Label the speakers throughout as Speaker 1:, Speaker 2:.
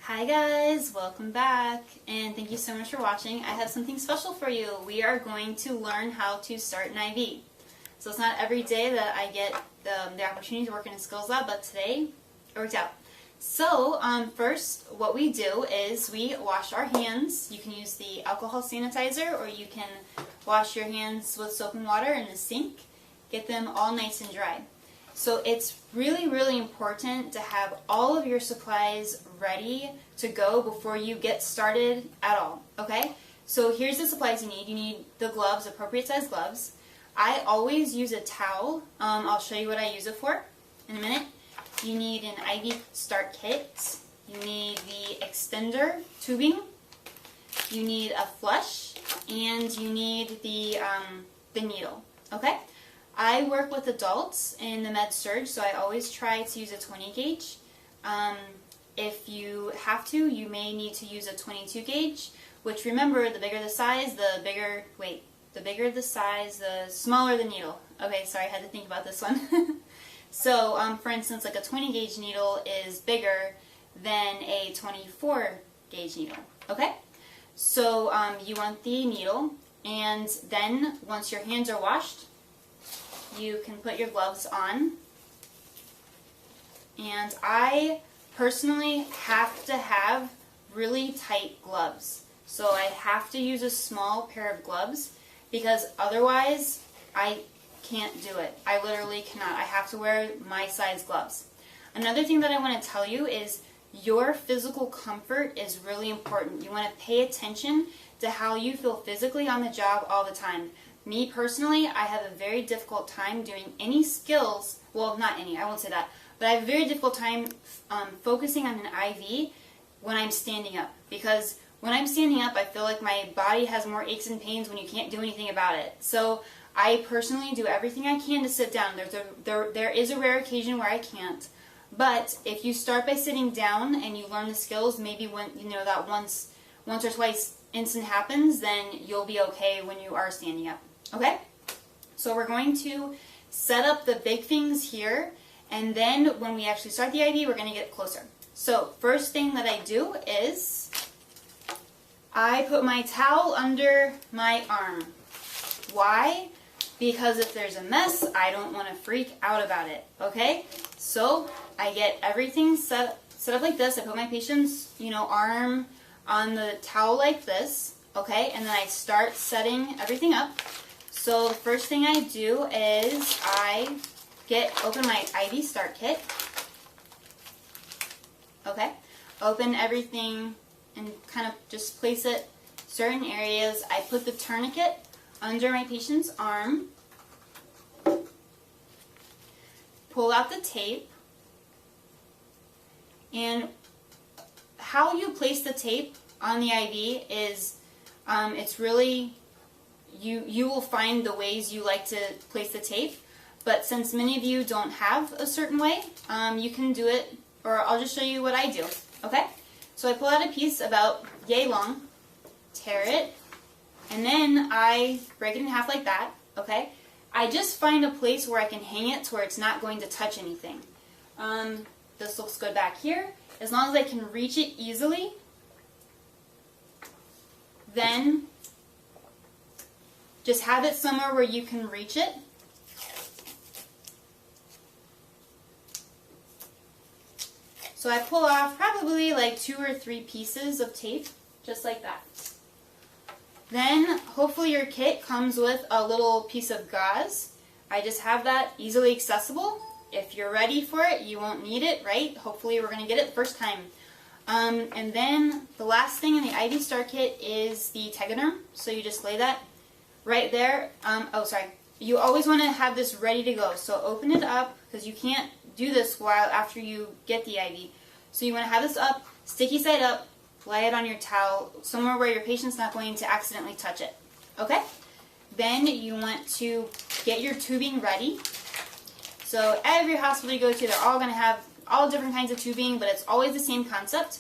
Speaker 1: Hi guys, welcome back, and thank you so much for watching. I have something special for you. We are going to learn how to start an IV. So it's not every day that I get the opportunity to work in a skills lab, but today it worked out. So first what we do is we wash our hands. You can use the alcohol sanitizer or you can wash your hands with soap and water in the sink. Get them all nice and dry. So it's really important to have all of your supplies ready to go before you get started at all, okay? So here's the supplies you need. You need the gloves, appropriate size gloves. I always use a towel. I'll show you what I use it for in a minute. You need an IV start kit. You need the extender tubing. You need a flush, and you need the needle, okay? I work with adults in the med-surg, so I always try to use a 20 gauge. If you have to, you may need to use a 22 gauge, which remember, the bigger the size, the bigger the size, the smaller the needle. Okay, sorry, I had to think about this one. So, for instance, like a 20 gauge needle is bigger than a 24 gauge needle, okay? So, you want the needle, and then once your hands are washed, you can put your gloves on. And I personally have to have really tight gloves. So I have to use a small pair of gloves because otherwise I can't do it. I literally cannot. I have to wear my size gloves. Another thing that I want to tell you is your physical comfort is really important. You want to pay attention to how you feel physically on the job all the time. Me personally, I have a very difficult time doing any skills, well, not any, I won't say that, but I have a very difficult time focusing on an IV when I'm standing up. Because when I'm standing up, I feel like my body has more aches and pains when you can't do anything about it. So I personally do everything I can to sit down. There is a rare occasion where I can't. But if you start by sitting down and you learn the skills, maybe when, that once or twice instant happens, then you'll be okay when you are standing up. Okay? So we're going to set up the big things here, and then when we actually start the IV, we're going to get closer. So first thing that I do is I put my towel under my arm. Why? Because if there's a mess, I don't want to freak out about it. Okay? So I get everything set up like this. I put my patient's, arm on the towel like this. Okay? And then I start setting everything up. So the first thing I do is I open my IV start kit. Okay, open everything and kind of just place it certain areas. I put the tourniquet under my patient's arm. Pull out the tape. And how you place the tape on the IV is, it's really, you will find the ways you like to place the tape, but since many of you don't have a certain way, you can do it, or I'll just show you what I do, okay? So I pull out a piece about yay long, tear it, and then I break it in half like that, okay? I just find a place where I can hang it to where it's not going to touch anything. This looks good back here. As long as I can reach it easily, then just have it somewhere where you can reach it. So I pull off probably like 2 or 3 pieces of tape, just like that. Then hopefully your kit comes with a little piece of gauze. I just have that easily accessible. If you're ready for it, you won't need it, right? Hopefully we're going to get it the first time. And then the last thing in the IV start kit is the Tegaderm. So you just lay that right there. You always want to have this ready to go. So open it up, because you can't do this after you get the IV. So you want to have this up, sticky side up, lay it on your towel, somewhere where your patient's not going to accidentally touch it. Okay? Then you want to get your tubing ready. So every hospital you go to, they're all going to have all different kinds of tubing, but it's always the same concept.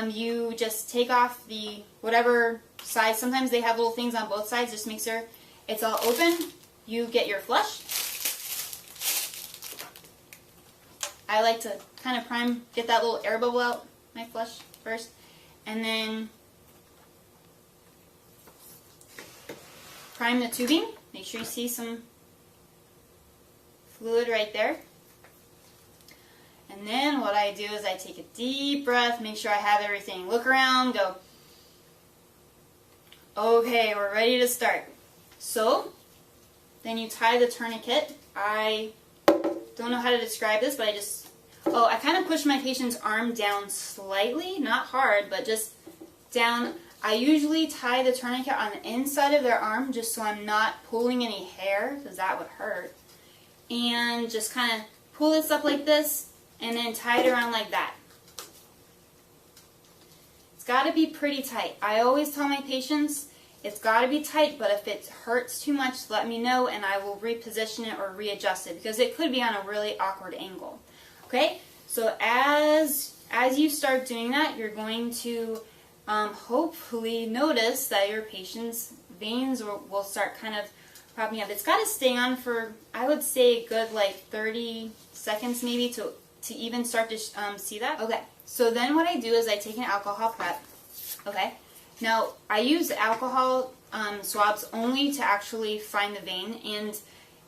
Speaker 1: You just take off the whatever size. Sometimes they have little things on both sides, just make sure it's all open. You get your flush. I like to kind of get that little air bubble out my flush first, and then prime the tubing. Make sure you see some fluid right there. And then what I do is I take a deep breath, make sure I have everything. Look around, go, okay, we're ready to start. So, then you tie the tourniquet. I don't know how to describe this, but I kind of push my patient's arm down slightly, not hard, but just down. I usually tie the tourniquet on the inside of their arm just so I'm not pulling any hair, because that would hurt. And just kind of pull this up like this, and then tie it around like that. It's got to be pretty tight. I always tell my patients, it's got to be tight, but if it hurts too much, let me know and I will reposition it or readjust it, because it could be on a really awkward angle. Okay, so as you start doing that, you're going to hopefully notice that your patient's veins will start kind of popping up. It's got to stay on for, I would say, a good like 30 seconds maybe to even start to see that. Okay, so then what I do is I take an alcohol prep. Okay, now I use alcohol swabs only to actually find the vein, and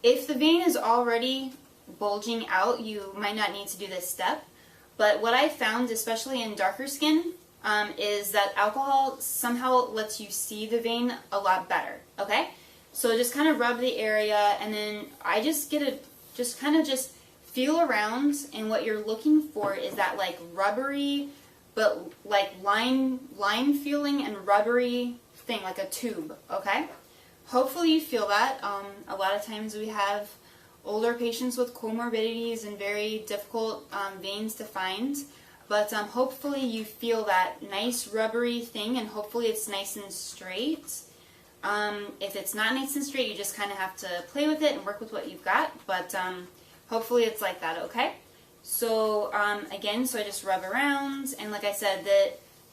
Speaker 1: if the vein is already bulging out, you might not need to do this step. But what I found, especially in darker skin, is that alcohol somehow lets you see the vein a lot better. Okay, so just kind of rub the area, and then I just just feel around, and what you're looking for is that like rubbery, but like line feeling and rubbery thing, like a tube. Okay, hopefully you feel that. A lot of times we have older patients with comorbidities and very difficult veins to find, but hopefully you feel that nice rubbery thing, and hopefully it's nice and straight. If it's not nice and straight, you just kind of have to play with it and work with what you've got, but hopefully it's like that. Okay, so again, so I just rub around, and like I said,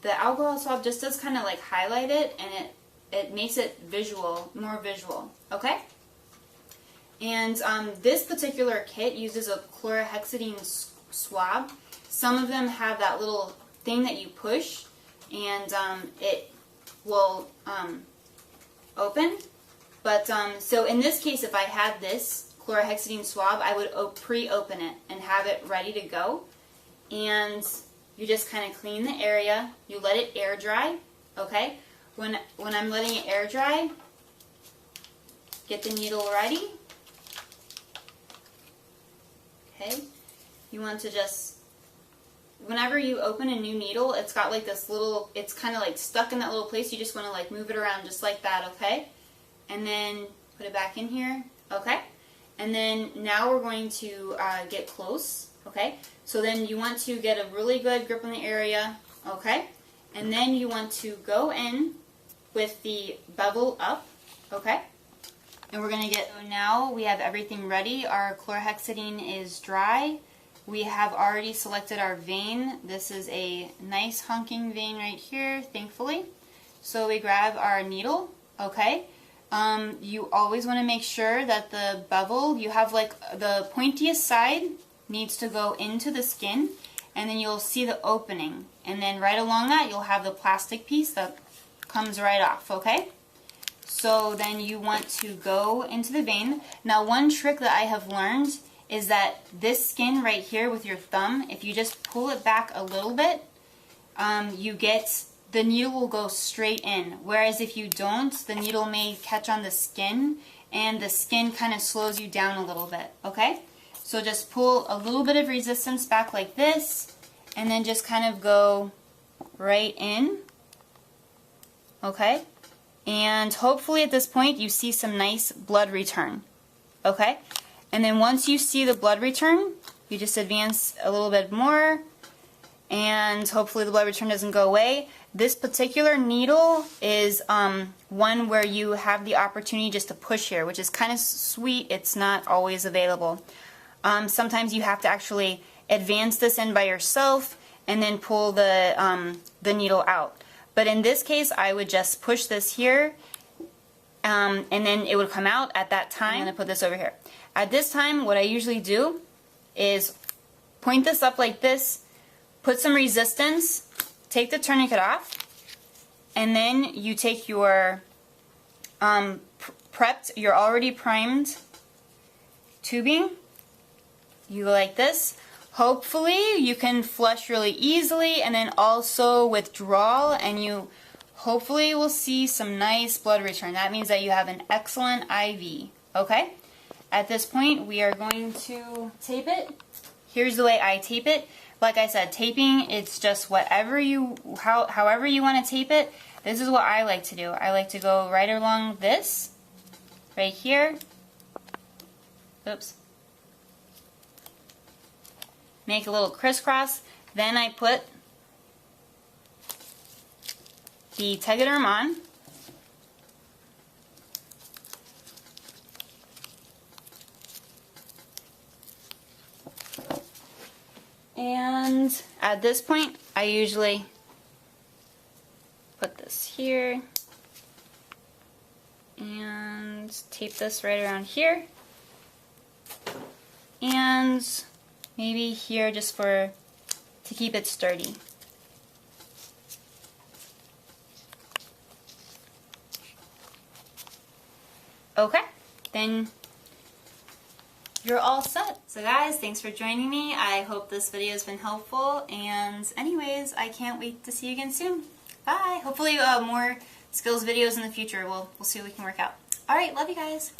Speaker 1: the alcohol swab just does kind of like highlight it, and it makes it more visual. Okay, and this particular kit uses a chlorhexidine swab. Some of them have that little thing that you push, and it will open. But so in this case, if I had this chlorhexidine swab, I would pre-open it and have it ready to go. And you just kind of clean the area. You let it air dry. Okay. When I'm letting it air dry, get the needle ready. Okay. You want to just, whenever you open a new needle, it's got like this little, it's kind of like stuck in that little place. You just want to like move it around just like that. Okay. And then put it back in here. Okay. And then now we're going to get close. Okay. So then you want to get a really good grip on the area. Okay. And then you want to go in with the bevel up. Okay. And we're going to get, so now we have everything ready. Our chlorhexidine is dry. We have already selected our vein. This is a nice hunking vein right here, thankfully. So we grab our needle. Okay. You always want to make sure that the bevel, you have like the pointiest side needs to go into the skin, and then you'll see the opening, and then right along that you'll have the plastic piece that comes right off. Okay, so then you want to go into the vein. Now one trick that I have learned is that this skin right here with your thumb, if you just pull it back a little bit, the needle will go straight in, whereas if you don't, the needle may catch on the skin, and the skin kind of slows you down a little bit. Okay, so just pull a little bit of resistance back like this, and then just kind of go right in. Okay, and hopefully at this point you see some nice blood return. Okay, and then once you see the blood return, you just advance a little bit more, and hopefully the blood return doesn't go away. This particular needle is one where you have the opportunity just to push here, which is kind of sweet. It's not always available. Sometimes you have to actually advance this in by yourself and then pull the needle out. But in this case, I would just push this here, and then it would come out at that time. I'm going to put this over here. At this time, what I usually do is point this up like this, put some resistance, take the tourniquet off, and then you take your your already primed tubing. You go like this. Hopefully you can flush really easily and then also withdrawal, and you hopefully will see some nice blood return. That means that you have an excellent IV. Okay? At this point, we are going to tape it. Here's the way I tape it. Like I said, taping, it's just however you want to tape it. This is what I like to do. I like to go right along this, right here. Oops. Make a little crisscross. Then I put the Tegaderm on. And at this point, I usually put this here and tape this right around here, and maybe here just to keep it sturdy. Okay, then you're all set. So guys, thanks for joining me. I hope this video has been helpful, and anyways, I can't wait to see you again soon. Bye! Hopefully more skills videos in the future. We'll see what we can work out. Alright, love you guys.